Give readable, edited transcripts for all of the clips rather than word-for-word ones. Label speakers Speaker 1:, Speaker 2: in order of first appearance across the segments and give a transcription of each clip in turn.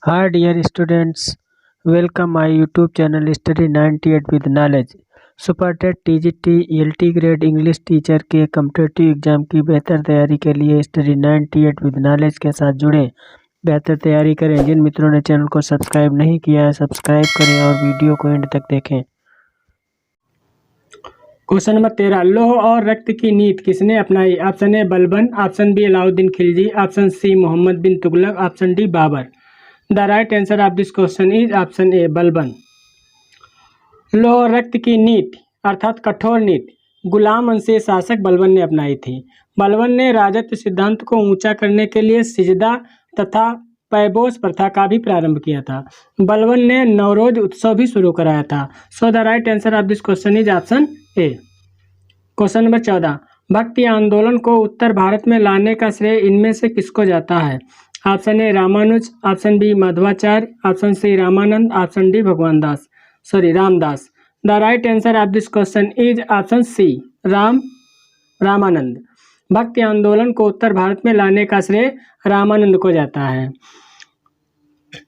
Speaker 1: Hi dear students, welcome my YouTube channel Study 98 with Knowledge। Super TET TGT ELT grade English teacher के competitive exam की बेहतर तैयारी के लिए स्टडी 98 विद नॉलेज के साथ जुड़ें। बेहतर तैयारी करें। जिन मित्रों ने चैनल को सब्सक्राइब नहीं किया है सब्सक्राइब करें और वीडियो को एंड तक देखें। क्वेश्चन नंबर 13, लौह और रक्त की नीति किसने अपनाई? Option A Balban, option B Alauddin Khilji, option C Mohammad bin Tughlaq, option D Babur. The right answer of this question is option A Balban. लौह रक्त की नीति अर्थात कठोर नीति गुलाम वंशीय शासक बलबन ने अपनाई थी। बलबन ने राजत्व सिद्धांत को ऊंचा करने के लिए सिजदा तथा पैबोस प्रथा का भी प्रारंभ किया था। बलबन ने नवरोज उत्सव भी शुरू कराया था। So the right answer of this question is option A. Question number 14, भक्ति आंदोलन को उत्तर भारत में लाने का श्रेय इनमें से किसको जाता है? Option A Ramanuj, option B Madhvacharya, option C Ramanand, option D Ramdas. The right answer of this question is option C Ramanand. भक्ति आंदोलन को उत्तर भारत में लाने का श्रेय रामानंद को जाता है।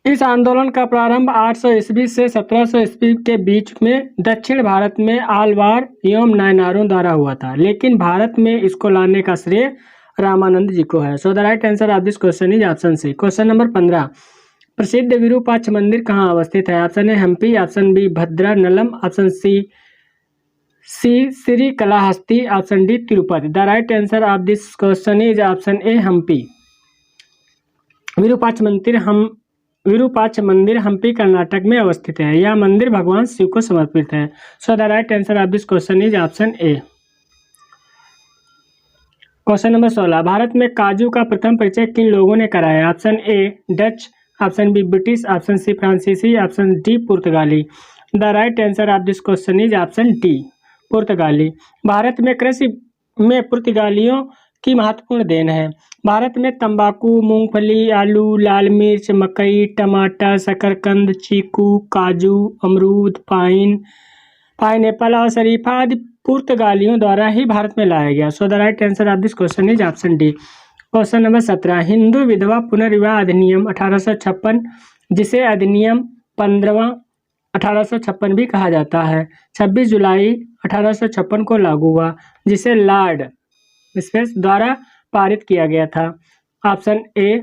Speaker 1: इस आंदोलन का प्रारंभ 800 ईस्वी से 1700 ईस्वी के बीच में दक्षिण भारत में आलवार एवं नायनारों द्वारा हुआ था, लेकिन भारत में इसको लाने का श्रेय रामानंद जी को है। So the right answer of this question is option C. Question number 15, प्रसिद्ध विरूपाक्ष मंदिर कहाँ अवस्थित है? Option A Hampi, option B Bhadrachalam, option C Shri Kalahasti, option D Tirupati. The right answer of this question is option A Hampi. Virupaksha मंदिर हम्पी कर्नाटक में अवस्थित है। यह मंदिर भगवान शिव को समर्पित है। So the right answer of this question is option A. Question number 16, Bharat में काजू का प्रथम परिचय किन लोगों ने कराया? Option A Dutch, option B British, option C फ्रांसीसी, ऑप्शन डी पुर्तगाली। The right answer of this question is option D पुर्तगाली। भारत में कृषि में पुर्तगालियों की महत्वपूर्ण देन है। भारत में तंबाकू, मूंगफली, आलू, लाल मिर्च, मकई, टमाटर, शकरकंद, चीकू, काजू, अमरूद, पाइनएप्पल और शरीफा आदि पुर्तगालियों द्वारा ही भारत में लाया गया। सो the right answer of this question is option D. Question number 17, Hindu विधवा पुनर्विवाह अधिनियम 1856, जिसे अधिनियम 15वां 1856 भी कहा जाता है, 26 जुलाई 1856 को लागू हुआ, जिसे लॉर्ड स्पेस द्वारा पारित किया गया था। Option A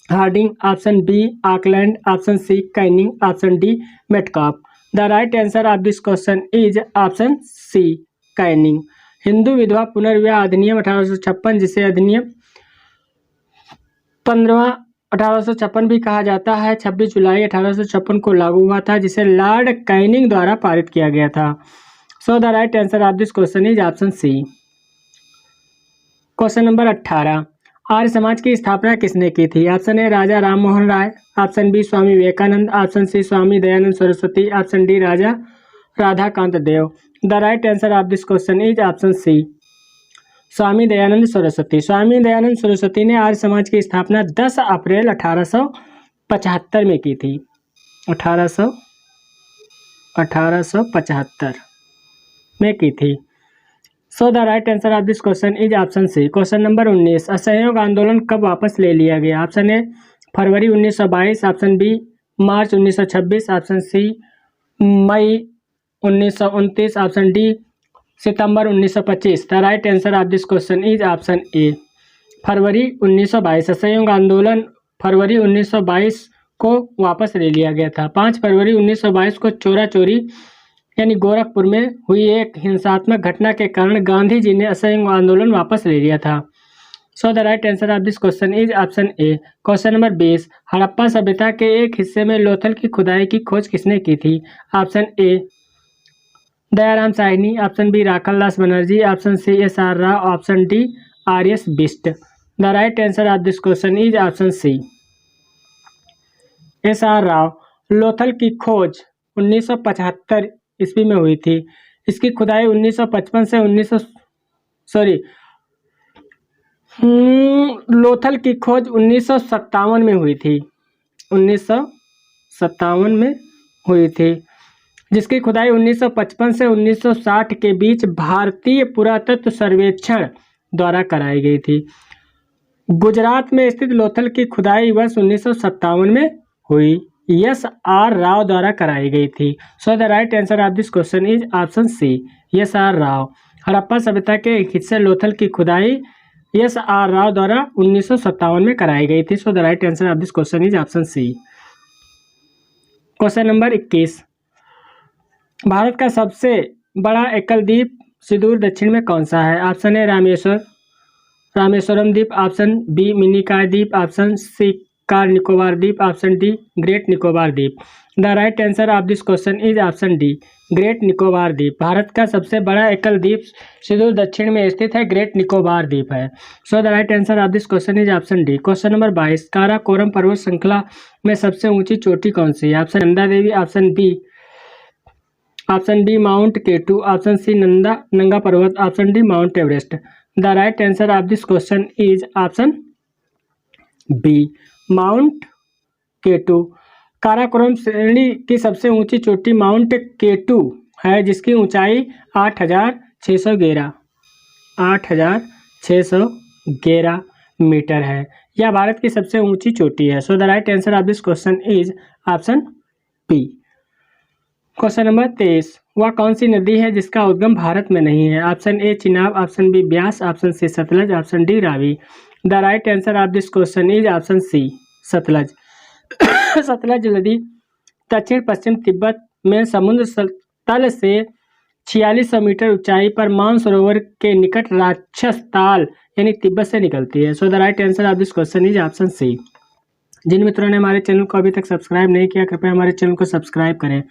Speaker 1: Harding, option B Auckland, option C Canning, option D Metcalfe. The right answer of this question is option C Canning. Hindu विधवा पुनर्विवाह अधिनियम 1856, जिसे अधिनियम 15वां 1856 भी कहा जाता है, 26 जुलाई 1856 को लागू हुआ था, जिसे लॉर्ड कैनिंग द्वारा पारित किया गया था। So the right answer of this question is option C. Question number 18, Arya Samaj की स्थापना किसने की थी? Option A Raja Ram Mohan Roy, option B Swami Vivekananda, option C Swami Dayanand Saraswati, option D Raja Radhakant Deb. The right answer of this question is option C Swami Dayanand Saraswati. Swami Dayanand Saraswati ने आर्य समाज की स्थापना 10 अप्रैल 1875 में की थी। 1875 में की थी। So the right answer of this question is option C. Question number 19, असहयोग आंदोलन कब वापस ले लिया गया? ऑप्शन ए फरवरी 1922, ऑप्शन बी मार्च 1926, ऑप्शन सी मई 1929, ऑप्शन डी सितंबर 1925। The right answer of this question is option A फरवरी 1922। असहयोग आंदोलन फरवरी 1922 को वापस ले लिया गया था। 5 फरवरी 1922 को चोरा चोरी यानी गोरखपुर में हुई एक हिंसात्मक घटना के कारण गांधी जी ने असहयोग आंदोलन वापस ले लिया था। So the right answer of this question is option A. Question number 20, Harappa सभ्यता के एक हिस्से में लोथल की खुदाई की खोज किसने की थी? Option A Dayaram Sahni, option B Rakhaldas Banerjee, option C SR Rao, option D RS Bisht. The right answer of this question is option C SR Rao. Lothal की खोज 1975 ईस्वी में हुई थी। इसकी खुदाई 1955 से लोथल की खोज 1957 में हुई थी। 1957 में हुई थी, जिसकी खुदाई 1955 से 1960 के बीच भारतीय पुरातत्व सर्वेक्षण द्वारा कराई गई थी। गुजरात में स्थित लोथल की खुदाई वर्ष 1957 में हुई एस आर राव द्वारा कराई गई थी। So the right answer of this question is option C, S R Rao. Harappa सभ्यता के एक हिस्से लोथल की खुदाई एस आर राव द्वारा 1957 में कराई गई थी। So the right answer of this question is option C. Question number 21, Bharat का सबसे बड़ा एकल द्वीप सुदूर दक्षिण में कौन सा है? ऑप्शन ए रामेश्वरम द्वीप, ऑप्शन बी मिनिकॉय द्वीप, ऑप्शन सी कार निकोबार द्वीप, ऑप्शन डी ग्रेट निकोबार द्वीप। The right answer of this question is option D, great Nicobar द्वीप। भारत का सबसे बड़ा एकल द्वीप सुदूर दक्षिण में स्थित है, ग्रेट निकोबार द्वीप है। So the right answer of this question is option D. Question number 22, Karakoram पर्वत श्रृंखला में सबसे ऊंची चोटी कौन सी है? Option Nanda Devi, option B mount K two, option C Nanga Parbat, option D mount Everest. The right answer of this question is option B, mount K two. Karakoram श्रेणी की सबसे ऊंची चोटी माउंट केटू है, जिसकी ऊंचाई 8,611 मीटर है। यह भारत की सबसे ऊंची चोटी है। So the right answer of this question is option B. Question number 23, वह कौन सी नदी है जिसका उद्गम भारत में नहीं है? Option A Chenab, option B Beas, option C Sutlej, option D Ravi. The right answer of this question is option C, Sutlej. Sutlej नदी दक्षिण पश्चिम तिब्बत में समुद्र तल से 4600 मीटर ऊंचाई पर मानसरोवर के निकट राक्षस ताल यानी तिब्बत से निकलती है। So the right answer of this question is option C. जिन मित्रों ने हमारे चैनल को अभी तक सब्सक्राइब नहीं किया, कृपया हमारे चैनल को सब्सक्राइब करें।